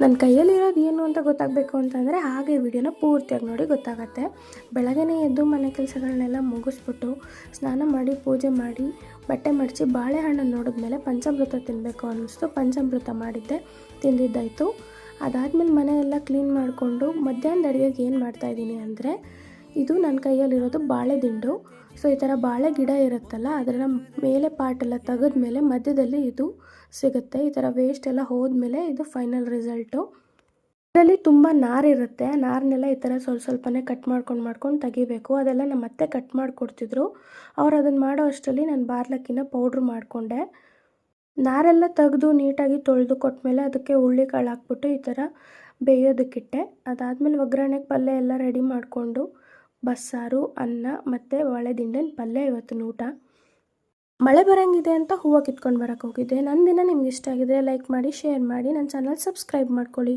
ನನ್ನ ಕೈಯಲ್ಲಿರೋದು ಏನು ಅಂತ ಗೊತ್ತಾಗಬೇಕು ಅಂತಂದರೆ ಹಾಗೆ ವಿಡಿಯೋನ ಪೂರ್ತಿಯಾಗಿ ನೋಡಿ ಗೊತ್ತಾಗತ್ತೆ. ಬೆಳಗ್ಗೆನೇ ಎದ್ದು ಮನೆ ಕೆಲಸಗಳನ್ನೆಲ್ಲ ಮುಗಿಸ್ಬಿಟ್ಟು ಸ್ನಾನ ಮಾಡಿ ಪೂಜೆ ಮಾಡಿ ಬಟ್ಟೆ ಮಡಚಿ ಬಾಳೆಹಣ್ಣನ್ನು ನೋಡಿದ್ಮೇಲೆ ಪಂಚಾಮೃತ ತಿನ್ನಬೇಕು ಅನ್ನಿಸ್ತು. ಪಂಚಾಮೃತ ಮಾಡಿದ್ದೆ, ತಿಂದಿದ್ದಾಯಿತು. ಅದಾದಮೇಲೆ ಮನೆಯೆಲ್ಲ ಕ್ಲೀನ್ ಮಾಡಿಕೊಂಡು ಮಧ್ಯಾಹ್ನದ ಅಡುಗೆಗೆ ಏನು ಮಾಡ್ತಾಯಿದ್ದೀನಿ ಅಂದರೆ, ಇದು ನನ್ನ ಕೈಯಲ್ಲಿರೋದು ಬಾಳೆ ದಿಂಡು. ಸೊ ಈ ಥರ ಬಾಳೆ ಗಿಡ ಇರುತ್ತಲ್ಲ, ಅದರ ಮೇಲೆ ಪಾಟೆಲ್ಲ ತೆಗೆದ್ಮೇಲೆ ಮಧ್ಯದಲ್ಲಿ ಇದು ಸಿಗುತ್ತೆ. ಈ ಥರ ವೇಸ್ಟ್ ಎಲ್ಲ ಹೋದ್ಮೇಲೆ ಇದು ಫೈನಲ್ ರಿಸಲ್ಟು. ಇದರಲ್ಲಿ ತುಂಬ ನಾರಿರುತ್ತೆ. ಆ ನಾರನ್ನೆಲ್ಲ ಈ ಥರ ಸ್ವಲ್ಪನೇ ಕಟ್ ಮಾಡ್ಕೊಂಡು ತೆಗಿಬೇಕು. ಅದೆಲ್ಲ ನಮ್ಮ ಅತ್ತೆ ಕಟ್ ಮಾಡಿಕೊಡ್ತಿದ್ರು. ಅವ್ರು ಅದನ್ನು ಮಾಡೋ ಅಷ್ಟರಲ್ಲಿ ನಾನು ಬಾರ್ಲಕ್ಕಿನ ಪೌಡ್ರ್ ಮಾಡಿಕೊಂಡೆ. ನಾರೆಲ್ಲ ತೆಗೆದು ನೀಟಾಗಿ ತೊಳೆದು ಕೊಟ್ಟಮೇಲೆ ಅದಕ್ಕೆ ಹುಳ್ಳಿಕಾಳು ಹಾಕ್ಬಿಟ್ಟು ಈ ಥರ ಬೇಯೋದಕ್ಕಿಟ್ಟೆ. ಅದಾದಮೇಲೆ ಒಗ್ಗರಣೆಗೆ ಪಲ್ಯ ಎಲ್ಲ ರೆಡಿ ಮಾಡಿಕೊಂಡು ಬಸ್ಸಾರು, ಅನ್ನ ಮತ್ತು ಬಾಳೆ ದಿಂಡಿನ ಪಲ್ಯ ಇವತ್ತಿನ ಊಟ. ಮಳೆ ಬರೋಂಗಿದೆ ಅಂತ ಹೂವು ಕಿತ್ಕೊಂಡು ಬರೋಕ್ಕೆ ಹೋಗಿದ್ದೆ. ನನ್ನ ದಿನ ನಿಮ್ಗೆ ಇಷ್ಟ ಆಗಿದೆ ಲೈಕ್ ಮಾಡಿ, ಶೇರ್ ಮಾಡಿ, ನನ್ನ ಚಾನಲ್ ಸಬ್ಸ್ಕ್ರೈಬ್ ಮಾಡ್ಕೊಳ್ಳಿ.